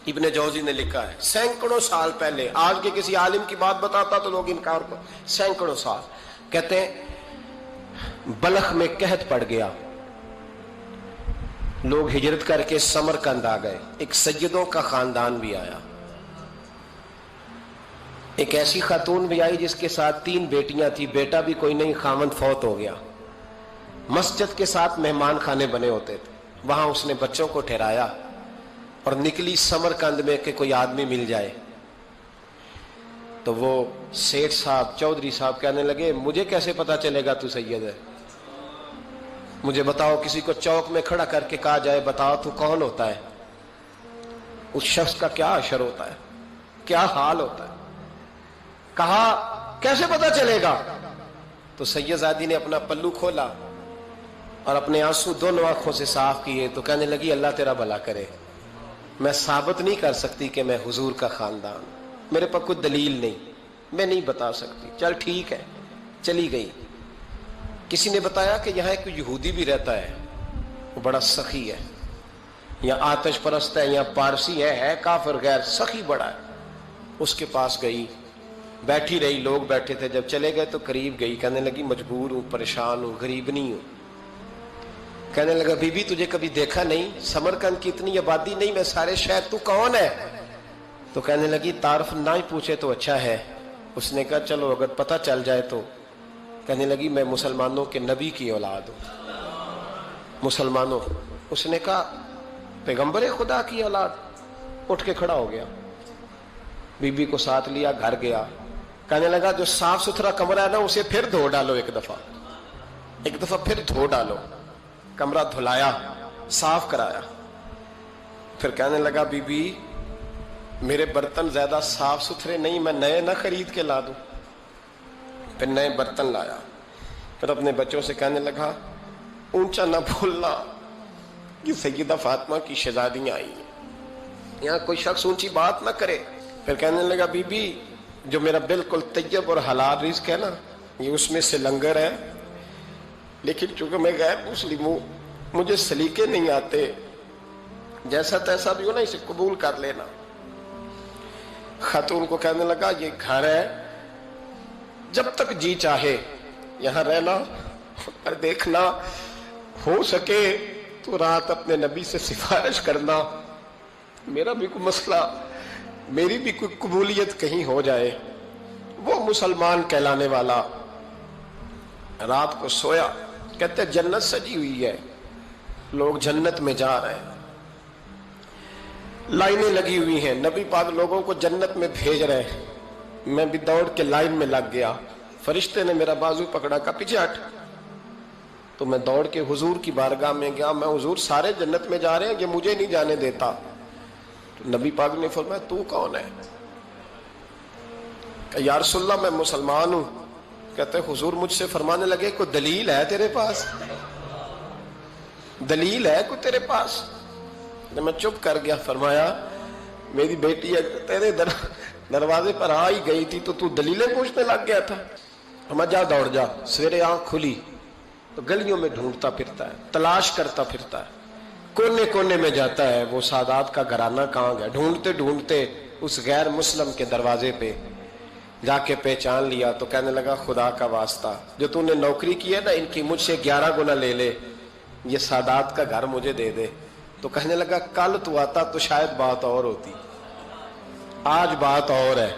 ابن جوزی نے لکھا ہے سینکڑوں سال پہلے، آج کے کسی عالم کی بات بتاتا تو لوگ انکار کو، سینکڑوں سال، کہتے ہیں بلخ میں قحط پڑ گیا، لوگ ہجرت کر کے سمرقند آ گئے، ایک سیدوں کا خاندان بھی آیا، ایک ایسی خاتون بھی آئی جس کے ساتھ 3 بیٹیاں تھی، بیٹا بھی کوئی نہیں، خاوند فوت ہو گیا، مسجد کے ساتھ مہمان خانے بنے ہوتے تھے، وہاں اس نے بچوں کو ٹھہرایا اور نکلی سمرقند میں کہ کوئی آدمی مل جائے، تو وہ سیٹھ صاحب چودھری صاحب کہنے لگے مجھے کیسے پتا چلے گا تو سید ہے، مجھے بتاؤ، کسی کو چوک میں کھڑا کر کے کہا جائے بتاؤ تو کون ہوتا ہے، اس شخص کا کیا اشر ہوتا ہے، کیا حال ہوتا ہے، کہا کیسے پتا چلے گا؟ تو سید زادی نے اپنا پلو کھولا اور اپنے آنسو دونوں آنکھوں سے صاف کیے تو کہنے لگی اللہ تیرا بھلا کرے، میں ثابت نہیں کر سکتی کہ میں حضور کا خاندان، میرے پاس کوئی دلیل نہیں، میں نہیں بتا سکتی، چل ٹھیک ہے، چلی گئی۔ کسی نے بتایا کہ یہاں ایک یہودی بھی رہتا ہے، وہ بڑا سخی ہے، یا آتش پرست ہے، یا پارسی ہے کافر غیر، سخی بڑا ہے، اس کے پاس گئی، بیٹھی رہی، لوگ بیٹھے تھے، جب چلے گئے تو قریب گئی، کہنے لگی مجبور ہوں، پریشان ہوں، غریب نہیں ہوں، کہنے لگا بی بی تجھے کبھی دیکھا نہیں، سمرقند کی اتنی آبادی نہیں، میں سارے شہر، تو کون ہے؟ تو کہنے لگی تعارف نہ ہی پوچھے تو اچھا ہے۔ اس نے کہا چلو اگر پتہ چل جائے تو، کہنے لگی میں مسلمانوں کے نبی کی اولاد ہوں، مسلمانوں، اس نے کہا پیغمبر خدا کی اولاد، اٹھ کے کھڑا ہو گیا، بی بی کو ساتھ لیا، گھر گیا، کہنے لگا جو صاف ستھرا کمرہ ہے نا اسے پھر دھو ڈالو، ایک دفعہ پھر دھو ڈالو، کمرہ دھلایا، صاف کرایا، پھر کہنے لگا بی بی میرے برتن زیادہ صاف ستھرے نہیں، میں نئے نہ خرید کے لا دوں، پھر نئے برتن لایا، پھر اپنے بچوں سے کہنے لگا اونچا نہ بھولنا کہ سیدہ فاطمہ کی شہزادیاں آئی ہیں، یہاں کوئی شخص اونچی بات نہ کرے۔ پھر کہنے لگا بی بی جو میرا بالکل طیب اور حلال رزق ہے نا، یہ اس میں سے لنگر ہے، لیکن چونکہ میں غیر مسلم ہوں، مجھے سلیقے نہیں آتے، جیسا تیسا بھی ہو نا اسے قبول کر لینا۔ خاتون کو کہنے لگا یہ گھر ہے، جب تک جی چاہے یہاں رہنا، اور دیکھنا ہو سکے تو رات اپنے نبی سے سفارش کرنا، میرا بھی کوئی مسئلہ، میری بھی کوئی قبولیت کہیں ہو جائے۔ وہ مسلمان کہلانے والا رات کو سویا، کہتے جنت سجی ہوئی ہے، لوگ جنت میں جا رہے ہیں، لائنیں لگی ہوئی ہیں، نبی پاک لوگوں کو جنت میں بھیج رہے ہیں، میں بھی دوڑ کے لائن میں لگ گیا، فرشتے نے میرا بازو پکڑا، کہا پیچھے ہٹ، تو میں دوڑ کے حضور کی بارگاہ میں گیا، میں حضور سارے جنت میں جا رہے ہیں، یہ مجھے نہیں جانے دیتا۔ تو نبی پاک نے فرمایا تو کون ہے؟ کہ یا رسول اللہ میں مسلمان ہوں۔ کہتے حضور مجھ سے فرمانے لگے کوئی دلیل ہے تیرے پاس؟ دلیل ہے کوئی تیرے پاس؟ میں چپ کر گیا، فرمایا میری بیٹی تیرے دروازے پر آ ہی گئی تھی تو دلیلیں پوچھنے لگ گیا تھا۔ فرمایا جا دوڑ جا، سویرے آنکھ کھلی تو گلیوں میں ڈھونڈتا پھرتا ہے، تلاش کرتا پھرتا ہے، کونے کونے میں جاتا ہے وہ سادات کا گھرانہ کہاں گیا، ڈھونڈتے ڈھونڈتے اس غیر مسلم کے دروازے پہ جا کے پہچان لیا، تو کہنے لگا خدا کا واسطہ جو تو نے نوکری کی ہے نا ان کی مجھ سے 11 گنا لے لے، یہ سادات کا گھر مجھے دے دے۔ تو کہنے لگا کل تو آتا تو شاید بات اور ہوتی، آج بات اور ہے۔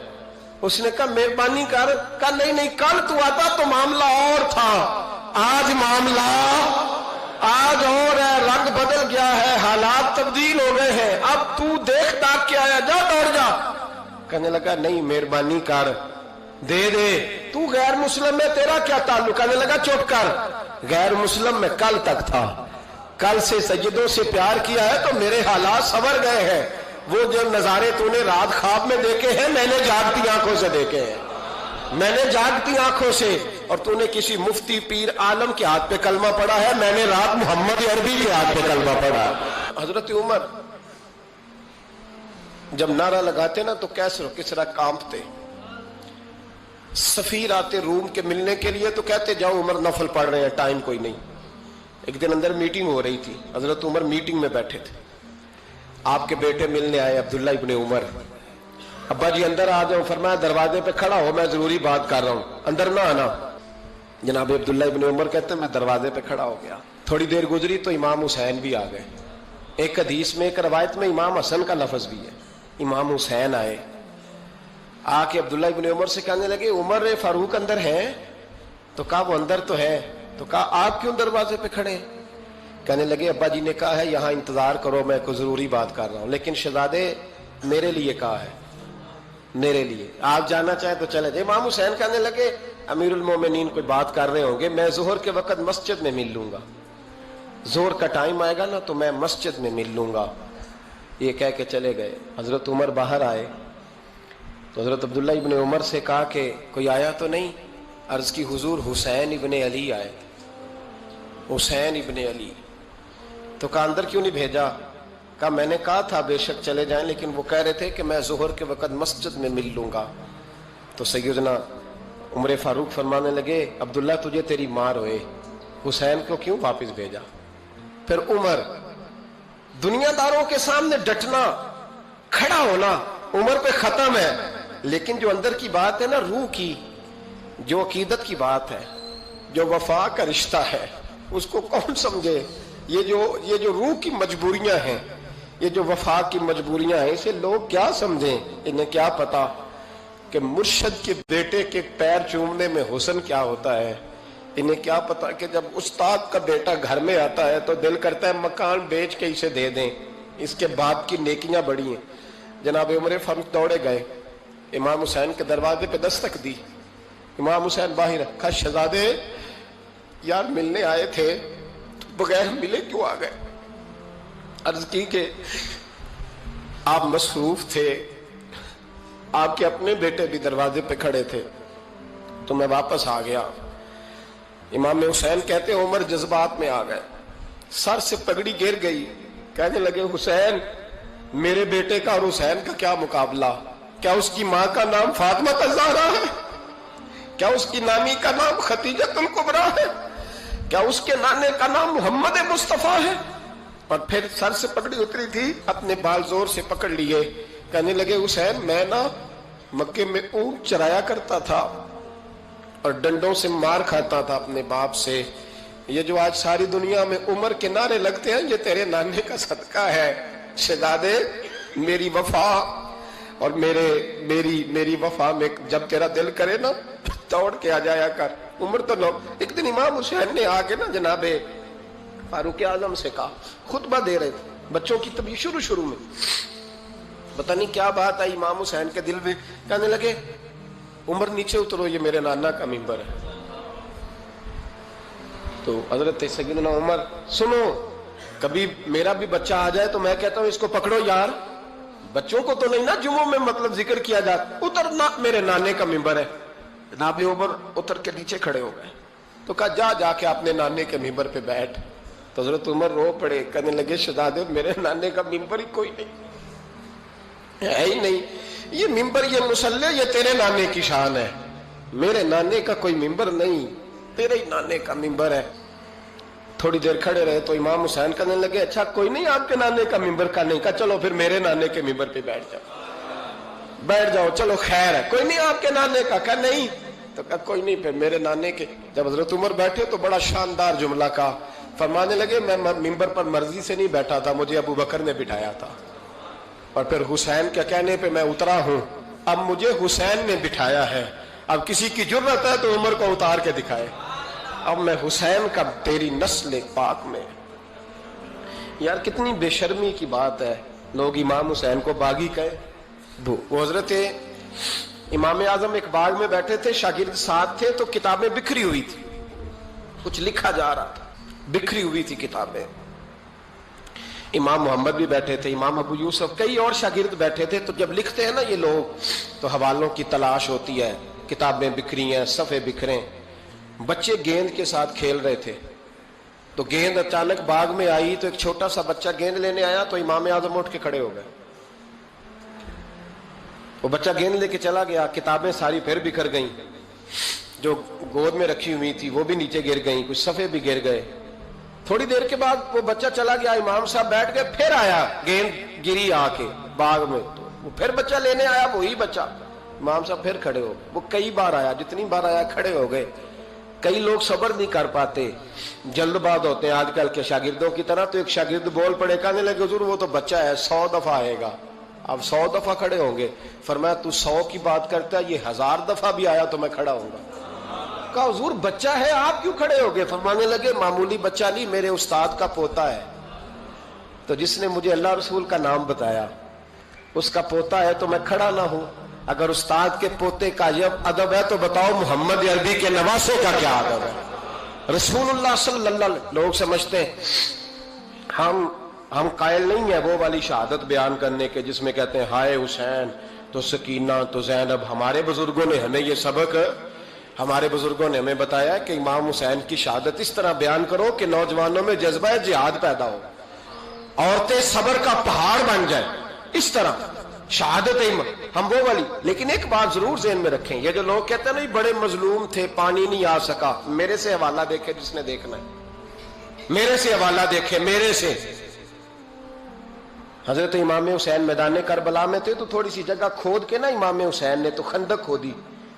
اس نے کہا مہربانی کر، کہا نہیں نہیں کل تو آتا تو معاملہ اور تھا، آج معاملہ آج اور ہے، رنگ بدل گیا ہے، حالات تبدیل ہو گئے ہیں، اب تو دیکھ داکھ کے آیا، جا دوڑ جا۔ کہنے لگا نہیں مہربانی کر دے دے، تو غیر مسلم میں تیرا کیا تعلق؟ کہنے لگا چپ کر، غیر مسلم میں کل تک تھا، کل سے سیدوں سے پیار کیا ہے تو میرے حالات سنور گئے ہیں، وہ جو نظارے تو نے رات خواب میں دیکھے ہیں میں نے جاگتی آنکھوں سے دیکھے ہیں، میں نے جاگتی آنکھوں سے، اور تو نے کسی مفتی پیر عالم کے ہاتھ پہ کلمہ پڑھا ہے، میں نے رات محمد عربی کے ہاتھ پہ کلمہ پڑھا ہے۔ حضرت عمر جب نعرہ لگاتے نا تو کس طرح کانپتے، سفیر آتے روم کے ملنے کے لیے تو کہتے جاؤ عمر نفل پڑھ رہے ہیں، ٹائم کوئی نہیں۔ ایک دن اندر میٹنگ ہو رہی تھی، حضرت عمر میٹنگ میں بیٹھے تھے، آپ کے بیٹے ملنے آئے عبداللہ ابن عمر. ابا جی اندر آ جاؤ. فرمایا دروازے پہ کھڑا ہو, میں ضروری بات کر رہا ہوں, اندر نہ آنا. جناب عبداللہ ابن عمر کہتے ہیں میں دروازے پہ کھڑا ہو گیا. تھوڑی دیر گزری تو امام حسین بھی آ گئے. ایک حدیث میں ایک روایت میں امام حسن کا لفظ بھی ہے. امام حسین آئے, آ کے عبداللہ ابن عمر سے کہنے لگے عمر فاروق اندر ہے؟ تو کہا وہ اندر تو ہے. تو کہا آپ کیوں دروازے پہ کھڑے؟ کہنے لگے ابا جی نے کہا ہے یہاں انتظار کرو, میں کوئی ضروری بات کر رہا ہوں. لیکن شہزادے میرے لیے کہا ہے, میرے لیے, آپ جانا چاہیں تو چلے جائیں. امام حسین کہنے لگے امیر المومنین کوئی بات کر رہے ہوں گے, میں ظہر کے وقت مسجد میں مل لوں گا, ظہر کا ٹائم آئے گا نا تو میں مسجد میں مل لوں گا. یہ کہہ کے چلے گئے. حضرت عمر باہر آئے تو حضرت عبداللہ ابن عمر سے کہا کہ کوئی آیا تو نہیں؟ عرض کی حضور حسین ابن علی آئے. حسین ابن علی. تو کہا اندر کیوں نہیں بھیجا؟ کہا میں نے کہا تھا بے شک چلے جائیں, لیکن وہ کہہ رہے تھے کہ میں ظہر کے وقت مسجد میں مل لوں گا. تو سیدنا عمر فاروق فرمانے لگے عبداللہ تجھے تیری ماں روئے, حسین کو کیوں واپس بھیجا؟ پھر عمر, دنیا داروں کے سامنے ڈٹنا, کھڑا ہونا عمر پہ ختم ہے, لیکن جو اندر کی بات ہے نا, روح کی, جو عقیدت کی بات ہے, جو وفا کا رشتہ ہے, اس کو کون سمجھے؟ یہ جو روح کی مجبوریاں ہیں, یہ جو وفا کی مجبوریاں ہیں, اسے لوگ کیا سمجھیں؟ انہیں کیا پتا کہ مرشد کے بیٹے کے پیر چومنے میں حسن کیا ہوتا ہے. انہیں کیا پتا کہ جب استاد کا بیٹا گھر میں آتا ہے تو دل کرتا ہے مکان بیچ کے اسے دے دیں, اس کے باپ کی نیکیاں بڑی ہیں. جناب عمر فاروق دوڑے گئے, امام حسین کے دروازے پہ دستک دی. امام حسین باہر, کہا شہزادے یار ملنے آئے تھے تو بغیر ملے کیوں آ گئے؟ عرض کی کہ آپ مصروف تھے, آپ کے اپنے بیٹے بھی دروازے پہ کھڑے تھے تو میں واپس آ گیا. امام حسین کہتے ہیں عمر جذبات میں آ گئے, سر سے پگڑی گر گئی. کہنے لگے حسین میرے بیٹے کا اور حسین کا کیا مقابلہ؟ کیا اس کی ماں کا نام فاطمہ الزہرا ہے؟ کیا اس کی نانی کا نام خدیجۃ الکبریٰ ہے؟ کیا اس کے نانے کا نام محمد مصطفیٰ ہے؟ اور پھر سر سے پگڑی اتری تھی, اپنے بال زور سے پکڑ لیے. کہنے لگے حسین میں نا مکے میں اونٹ چرایا کرتا تھا اور ڈنڈوں سے مار کھاتا تھا اپنے باپ سے. یہ جو آج ساری دنیا میں عمر کے نعرے لگتے ہیں یہ تیرے نانے کا صدقہ ہے. شہزادے میری وفا اور میری وفا میں جب تیرا دل کرے نا دوڑ کے آ جایا کر. عمر تو لوگ, ایک دن امام حسین نے آ کے نا جناب فاروق اعظم سے کہا, خطبہ دے رہے تھے بچوں کی طبیعت شروع میں, پتہ نہیں کیا بات آئی امام حسین کے دل میں. کہنے لگے عمر نیچے اترو, یہ میرے نانا کا ممبر ہے. تو حضرت سیدنا عمر, سنو کبھی میرا بھی بچہ آ جائے تو میں کہتا ہوں اس کو پکڑو یار, بچوں کو تو نہیں نا جمعوں میں مطلب ذکر کیا جاتا, اترنا میرے نانے کا ممبر ہے. جناب عمر اتر کے نیچے کھڑے ہو گئے. تو کہا جا کے اپنے نانے کے ممبر پہ بیٹھ. تو حضرت عمر رو پڑے, کہنے لگے شہزادے میرے نانے کا ممبر ہی کوئی نہیں ہے ہی نہیں, یہ ممبر یہ مصلی یہ تیرے نانے کی شان ہے, میرے نانے کا کوئی ممبر نہیں, تیرے ہی نانے کا ممبر ہے. تھوڑی دیر کھڑے رہے تو امام حسین کہنے لگے اچھا کوئی نہیں آپ کے نانے کا ممبر کا نہیں. کہا چلو پھر میرے نانے کے ممبر پہ بیٹھ جاؤ, چلو خیر ہے. کوئی نہیں آپ کے نانے کا؟ کہا نہیں. تو کہا کوئی نہیں پھر میرے نانے کے. جب حضرت عمر بیٹھے تو بڑا شاندار جملہ کہا, فرمانے لگے میں ممبر پر مرضی سے نہیں بیٹھا تھا, مجھے ابو بکر نے بٹھایا تھا, اور پھر حسین کے کہنے پہ میں اترا ہوں, اب مجھے حسین نے بٹھایا ہے. اب کسی کی جرت ہے تو عمر کو اتار کے دکھائے, اب میں حسین کا تیری نسل پاک میں. یار کتنی بے شرمی کی بات ہے, لوگ امام حسین کو باغی کہے. وہ حضرت امام اعظم ایک باغ میں بیٹھے تھے, شاگرد ساتھ تھے, تو کتابیں بکھری ہوئی تھی, کچھ لکھا جا رہا تھا, بکھری ہوئی تھی کتابیں. امام محمد بھی بیٹھے تھے, امام ابو یوسف, کئی اور شاگرد بیٹھے تھے. تو جب لکھتے ہیں نا یہ لوگ تو حوالوں کی تلاش ہوتی ہے, کتابیں بکھری ہیں, صفحے بکھرے. بچے گیند کے ساتھ کھیل رہے تھے, تو گیند اچانک باغ میں آئی, تو ایک چھوٹا سا بچہ گیند لینے آیا, تو امام اعظم اٹھ کے کھڑے ہو گئے. وہ بچہ گیند لے کے چلا گیا, کتابیں ساری پھر بکھر گئیں, جو گود میں رکھی ہوئی تھی وہ بھی نیچے گر گئیں, کچھ صفحے بھی گر گئے. تھوڑی دیر کے بعد وہ بچہ چلا گیا, امام صاحب بیٹھ گئے, پھر آیا, گیند گری آ کے باغ میں, تو وہ پھر بچہ لینے آیا, وہی بچہ. امام صاحب پھر کھڑے ہو گئے. وہ کئی بار آیا, جتنی بار آیا کھڑے ہو گئے. کئی لوگ صبر نہیں کر پاتے, جلد باز ہوتے ہیں آج کل کے شاگردوں کی طرح. تو ایک شاگرد بول پڑے, کہنے لگے حضور وہ تو بچہ ہے 100 دفعہ آئے گا. اب 100 دفعہ کھڑے ہوں گے. فرمایا تو 100 کی بات کرتا ہے, یہ 1000 دفعہ بھی آیا تو میں کھڑا ہوں گا. کہا حضور بچہ ہے آپ کیوں کھڑے ہو گئے؟ فرمانے لگے معمولی بچہ نہیں, میرے استاد کا پوتا ہے. تو جس نے مجھے اللہ رسول کا نام بتایا اس کا پوتا ہے تو میں کھڑا نہ ہوں. اگر استاد کے پوتے کا یہ ادب ہے تو بتاؤ محمد عربی کے نواسے کا کیا ادب ہے؟ رسول اللہ صلی اللہ علیہ وسلم. لوگ سمجھتے ہیں ہم قائل نہیں ہیں وہ والی شہادت بیان کرنے کے جس میں کہتے ہیں ہائے حسین تو سکینہ تو زینب. ہمارے بزرگوں نے ہمیں یہ سبق, ہمارے بزرگوں نے ہمیں بتایا کہ امام حسین کی شہادت اس طرح بیان کرو کہ نوجوانوں میں جذبہ جہاد پیدا ہو, عورتیں صبر کا پہاڑ بن جائیں. اس طرح شہادت ہم وہ والی. لیکن ایک بات ضرور ذہن میں رکھیں, یہ جو لوگ کہتے ہیں نا بڑے مظلوم تھے پانی نہیں آ سکا, میرے سے حوالہ دیکھے جس نے دیکھنا ہے, میرے سے حوالہ دیکھے. میرے سے حضرت امام حسین میدان کربلا میں تھے تو تھوڑی سی جگہ کھود کے نا امام حسین نے تو خندق کھودی.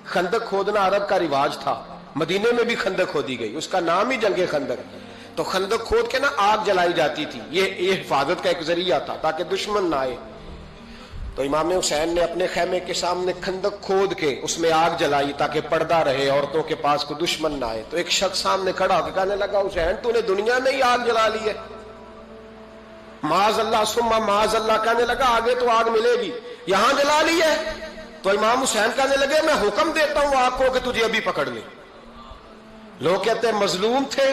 خندق کھودنا عرب کا رواج تھا, مدینے میں بھی خندق کھودی گئی, اس کا نام ہی جنگ خندق. تو خندق کھود کے نا آگ جلائی جاتی تھی, یہ حفاظت کا ایک ذریعہ تھا تاکہ دشمن نہ آئے. تو امام حسین نے اپنے خیمے کے سامنے خندق کھود کے اس میں آگ جلائی تاکہ پردہ رہے, عورتوں کے پاس کوئی دشمن نہ آئے. تو ایک شخص سامنے کھڑا ہو کے کہنے لگا حسین تو نے دنیا میں ہی آگ جلا لی ہے. معاذ اللہ ثم معاذ اللہ. کہنے لگا آگے تو آگ ملے گی, یہاں جلا لی ہے. تو امام حسین کہنے لگے میں حکم دیتا ہوں آگ کو کہ تجھے ابھی پکڑ لے. لوگ کہتے ہیں مظلوم تھے,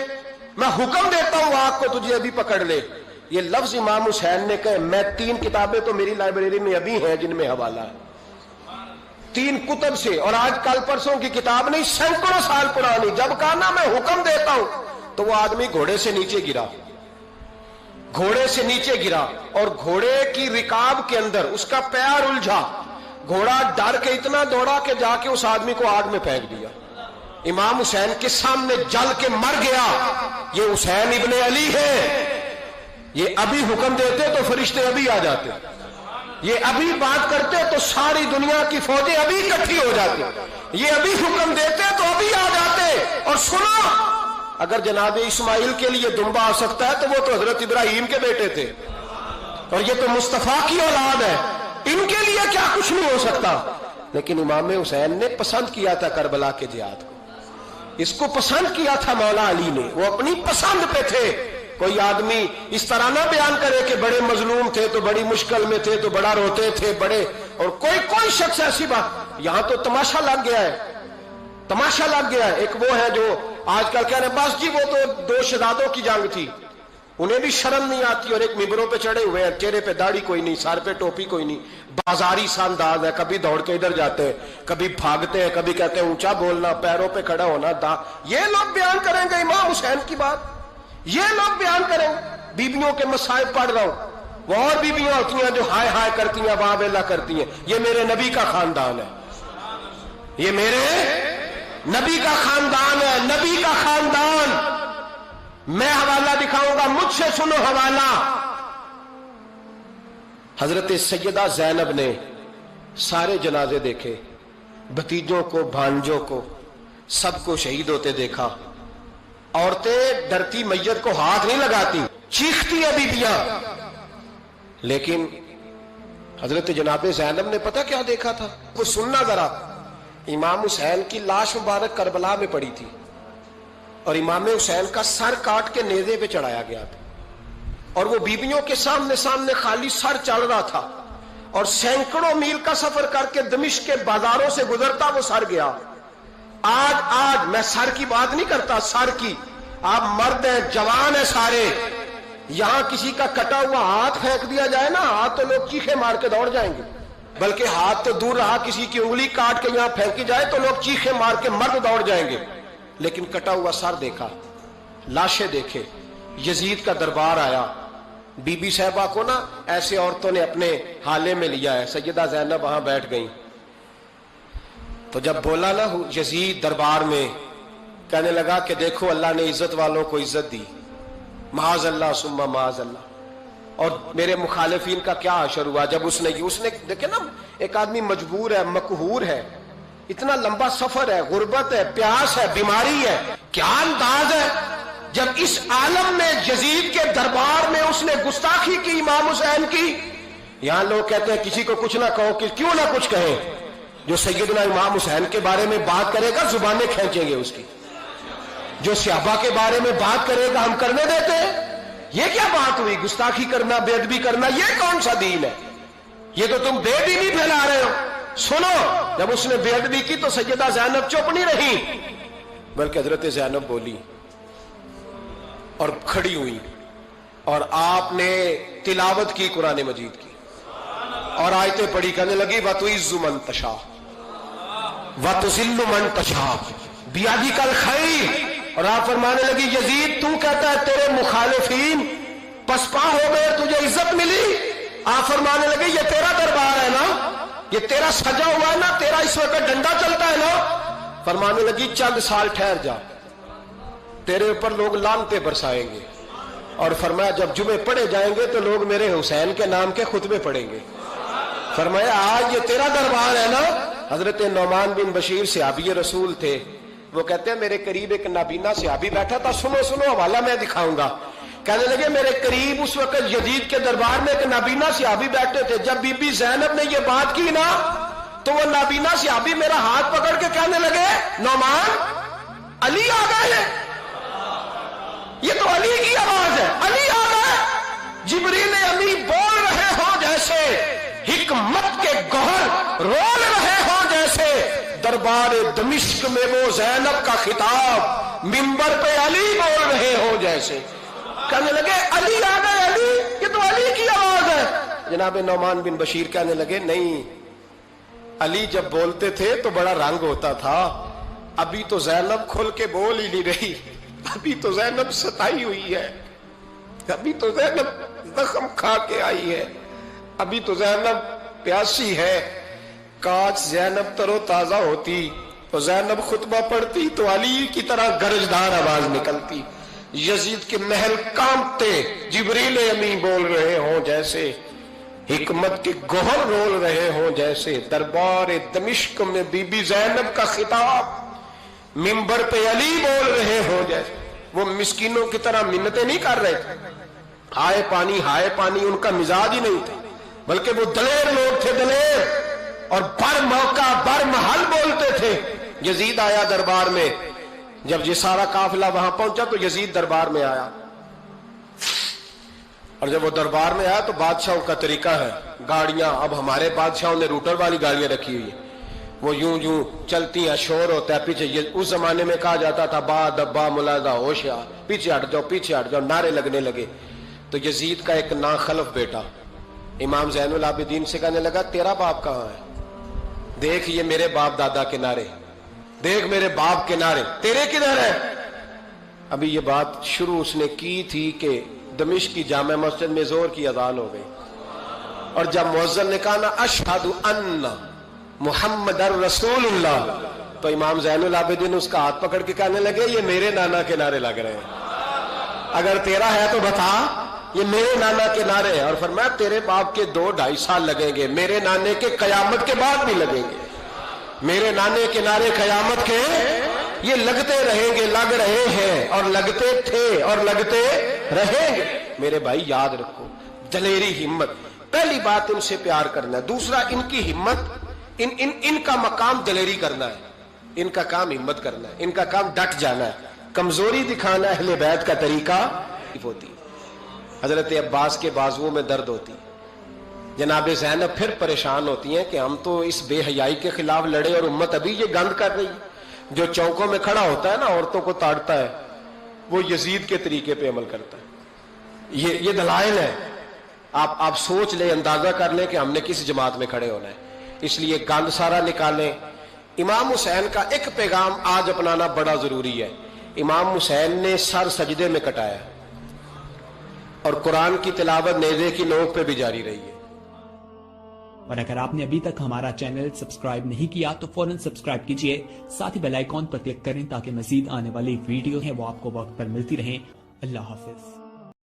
میں حکم دیتا ہوں آگ کو تجھے ابھی پکڑ لے. یہ لفظ امام حسین نے کہے. میں 3 کتابیں تو میری لائبریری میں ابھی ہیں جن میں حوالہ ہے, 3 کتب سے, اور آج کل پرسوں کی کتاب نہیں, سینکڑوں سال پرانی. جب کہا نا میں حکم دیتا ہوں تو وہ آدمی گھوڑے سے نیچے گرا, گھوڑے سے نیچے گرا, اور گھوڑے کی رکاب کے اندر اس کا پیر الجھا. گھوڑا ڈر کے اتنا دوڑا کہ جا کے اس آدمی کو آگ میں پھینک دیا. امام حسین کے سامنے جل کے مر گیا. یہ حسین ابن علی ہے, یہ ابھی حکم دیتے تو فرشتے ابھی آ جاتے, یہ ابھی بات کرتے تو ساری دنیا کی فوجیں ابھی اکٹھی ہو جاتی, یہ ابھی حکم دیتے تو ابھی آ جاتے. اور سنو, اگر جناب اسماعیل کے لیے دمبا آ سکتا ہے تو وہ تو حضرت ابراہیم کے بیٹے تھے, اور یہ تو مصطفیٰ کی اولاد ہے, ان کے لیے کیا کچھ نہیں ہو سکتا. لیکن امام حسین نے پسند کیا تھا کربلا کے جہاد کو, اس کو پسند کیا تھا مولا علی نے, وہ اپنی پسند پہ تھے. کوئی آدمی اس طرح نہ بیان کرے کہ بڑے مظلوم تھے تو بڑی مشکل میں تھے تو بڑا روتے تھے بڑے, اور کوئی شخص ایسی بات. یہاں تو تماشا لگ گیا ہے, تماشا لگ گیا ہے. ایک وہ ہے جو آج کل کہہ رہے بس جی وہ تو 2 شہزادوں کی جنگ تھی, انہیں بھی شرم نہیں آتی, اور ایک ممبروں پہ چڑھے ہوئے ہیں, چہرے پہ داڑھی کوئی نہیں, سر پہ ٹوپی کوئی نہیں, بازاری سا انداز ہے, کبھی دوڑ کے ادھر جاتے ہیں, کبھی بھاگتے ہیں, کبھی کہتے ہیں اونچا بولنا, پیروں پہ کھڑا ہونا. یہ لوگ بیان کریں گے امام حسین کی بات, یہ لوگ بیان کریں. بیبیوں کے مصائب پڑھ رہا ہوں, وہ اور بیبیاں ہوتی ہیں جو ہائے ہائے کرتی ہیں, واہ ویلا کرتی ہیں. یہ میرے نبی کا خاندان ہے, یہ میرے نبی کا خاندان ہے, نبی کا خاندان. میں حوالہ دکھاؤں گا, مجھ سے سنو حوالہ. حضرت سیدہ زینب نے سارے جنازے دیکھے, بھتیجوں کو, بھانجوں کو, سب کو شہید ہوتے دیکھا. عورتیں ڈرتی میت کو ہاتھ نہیں لگاتی, چیختی ہیں بیبیاں. لیکن حضرت جناب زینب نے پتہ کیا دیکھا تھا؟ وہ سننا ذرا. امام حسین کی لاش مبارک کربلا میں پڑی تھی, اور امام حسین کا سر کاٹ کے نیزے پہ چڑھایا گیا تھا, اور وہ بیبیوں کے سامنے خالی سر چڑھ رہا تھا, اور سینکڑوں میل کا سفر کر کے دمشق کے بازاروں سے گزرتا وہ سر گیا. آج میں سر کی بات نہیں کرتا, سر کی. آپ مرد ہیں, جوان ہیں سارے, یہاں کسی کا کٹا ہوا ہاتھ پھینک دیا جائے نا, ہاتھ تو لوگ چیخے مار کے دوڑ جائیں گے, بلکہ ہاتھ تو دور رہا, کسی کی انگلی کاٹ کے یہاں پھینکی جائے تو لوگ چیخے مار کے مرد دوڑ جائیں گے. لیکن کٹا ہوا سر دیکھا, لاشیں دیکھے. یزید کا دربار آیا, بی بی صاحبہ کو نا ایسے عورتوں نے اپنے حالے میں لیا ہے. سیدہ زینب وہاں بیٹھ گئیں. تو جب بولا نا یزید دربار میں, کہنے لگا کہ دیکھو اللہ نے عزت والوں کو عزت دی, معاذ اللہ ثم معاذ اللہ۔ اور میرے مخالفین کا کیا حشر ہوا جب اس نے دیکھیں نا، ایک آدمی مجبور ہے، مقہور ہے، اتنا لمبا سفر ہے، غربت ہے، پیاس ہے، بیماری ہے، کیا انداز ہے جب اس عالم میں یزید کے دربار میں اس نے گستاخی کی امام حسین کی۔ یہاں لوگ کہتے ہیں کسی کو کچھ نہ کہو، کہ کیوں نہ کچھ کہیں، جو سیدنا امام حسین کے بارے میں بات کرے گا زبانیں کھینچیں گے اس کی، جو صحابہ کے بارے میں بات کرے گا ہم کرنے دیتے ہیں۔ یہ کیا بات ہوئی؟ گستاخی کرنا، بے ادبی کرنا، یہ کون سا دین ہے؟ یہ تو تم بے دینی پھیلا رہے ہو۔ سنو، جب اس نے بے ادبی کی تو سیدہ زینب چپ نہیں رہی، بلکہ حضرت زینب بولی اور کھڑی ہوئی، اور آپ نے تلاوت کی قرآن مجید کی اور آیتیں پڑھی، کہنے لگی وَتُعِزُّ مَن تَشَاءُ وَتُذِلُّ مَن تَشَاءُ بِیَدِکَ الْخَیرُ۔ اور آپ فرمانے لگی یزید تو کہتا ہے تیرے مخالفین پسپا ہو گئے، تجھے عزت ملی۔ آپ فرمانے لگے یہ تیرا دربار ہے نا، یہ تیرا سجا ہوا ہے نا، تیرا اس وقت ڈنڈا چلتا ہے نا۔ فرمانے لگی چند سال ٹھہر جا، تیرے اوپر لوگ لعنتیں برسائیں گے، اور فرمایا جب جمعے پڑھے جائیں گے تو لوگ میرے حسین کے نام کے خطبے پڑھیں گے۔ فرمایا آج یہ تیرا دربار ہے نا۔ حضرت نعمان بن بشیر صحابی رسول تھے، وہ کہتے ہیں میرے قریب ایک نابینا صحابی بیٹھا تھا، سنو سنو حوالہ میں دکھاؤں گا۔ کہنے لگے میرے قریب اس وقت یزید کے دربار میں ایک نابینا صحابی بیٹھے تھے، جب بی بی زینب نے یہ بات کی نا تو وہ نابینا صحابی میرا ہاتھ پکڑ کے کہنے لگے نعمان علی آ گئے ہیں، یہ تو علی کی آواز ہے، علی آ گئے۔ جبریل امی بول رہے ہوں جیسے، حکمت کے گوہر رول رہے ہوں جیسے، دربار دمشق میں وہ زینب کا خطاب منبر پہ علی بول رہے ہوں جیسے۔ کہنے لگے علی آ گئے، علی، یہ تو علی کی آواز ہے۔ جناب نعمان بن بشیر کہنے لگے نہیں، علی جب بولتے تھے تو بڑا رنگ ہوتا تھا، ابھی تو زینب کھل کے بول ہی نہیں رہی، ابھی تو زینب ستائی ہوئی ہے، ابھی تو زینب زخم کھا کے آئی ہے، ابھی تو زینب پیاسی ہے۔ کاش زینب تر و تازہ ہوتی تو زینب خطبہ پڑھتی تو علی کی طرح گرجدار آواز نکلتی، یزید کے محل کانپتے، جبریل امی بول رہے ہوں جیسے، حکمت کے گوہر رول رہے ہوں جیسے، دربار دمشق میں بی بی زینب کا خطاب منبر پہ علی بول رہے ہوں جیسے۔ وہ مسکینوں کی طرح منتیں نہیں کر رہے تھے، ہائے پانی ان کا مزاج ہی نہیں تھا، بلکہ وہ دلیر لوگ تھے، دلیر، اور بر موقع بر محل بولتے تھے۔ یزید آیا دربار میں، جب یہ سارا قافلہ وہاں پہنچا تو یزید دربار میں آیا، اور جب وہ دربار میں آیا تو بادشاہوں کا طریقہ ہے، گاڑیاں، اب ہمارے بادشاہوں نے روٹر والی گاڑیاں رکھی ہوئی ہیں، وہ یوں چلتی ہیں، شور ہوتا ہے پیچھے۔ اس زمانے میں کہا جاتا تھا با دبا ملاحظہ ہوشیار، پیچھے ہٹ جاؤ، نعرے لگنے لگے۔ تو یزید کا ایک ناخلف بیٹا امام زین العابدین سے کہنے لگا تیرا باپ کہاں ہے؟ دیکھ یہ میرے باپ دادا کے نعرے، دیکھ میرے باپ کے نعرے، تیرے کدھر ہے؟ ابھی یہ بات شروع اس نے کی تھی کہ دمشق کی جامع مسجد میں زور کی اذان ہو گئی، اور جب مؤذن نے کہا نا اشہد ان محمد رسول اللہ، تو امام زین العابدین اس کا ہاتھ پکڑ کے کہنے لگے یہ میرے نانا کے نعرے لگ رہے ہیں، اگر تیرا ہے تو بتا، یہ میرے نانا کے نعرے ہیں۔ اور فرمایا تیرے باپ کے 2-2.5 سال لگیں گے، میرے نانے کے قیامت کے بعد بھی لگیں گے، میرے نانے کے نعرے قیامت کے یہ لگتے رہیں گے، لگ رہے ہیں اور لگتے تھے اور لگتے رہیں گے۔ میرے بھائی یاد رکھو، دلیری، ہمت، پہلی بات ان سے پیار کرنا ہے، دوسرا ان کی ہمت، ان کا مقام دلیری کرنا ہے، ان کا کام ہمت کرنا ہے، ان کا کام ڈٹ جانا ہے، کمزوری دکھانا اہل بیت کا طریقہ ہوتی۔ حضرت عباس کے بازوؤں میں درد ہوتی، جناب زینب پھر پریشان ہوتی ہیں کہ ہم تو اس بے حیائی کے خلاف لڑے اور امت ابھی یہ گند کر رہی ہے۔ جو چوکوں میں کھڑا ہوتا ہے نا عورتوں کو تاڑتا ہے، وہ یزید کے طریقے پہ عمل کرتا ہے۔ یہ دلائل ہے، آپ سوچ لیں، اندازہ کر لیں کہ ہم نے کس جماعت میں کھڑے ہونا ہے، اس لیے گند سارا نکالیں۔ امام حسین کا ایک پیغام آج اپنانا بڑا ضروری ہے۔ امام حسین نے سر سجدے میں کٹایا اور قرآن کی تلاوت نیزے کی نوک پہ بھی جاری رہی ہے۔ اور اگر آپ نے ابھی تک ہمارا چینل سبسکرائب نہیں کیا تو فوراً سبسکرائب کیجئے، ساتھ ہی بیل آئیکن پر کلک کریں تاکہ مزید آنے والی ویڈیو ہیں وہ آپ کو وقت پر ملتی رہیں۔ اللہ حافظ۔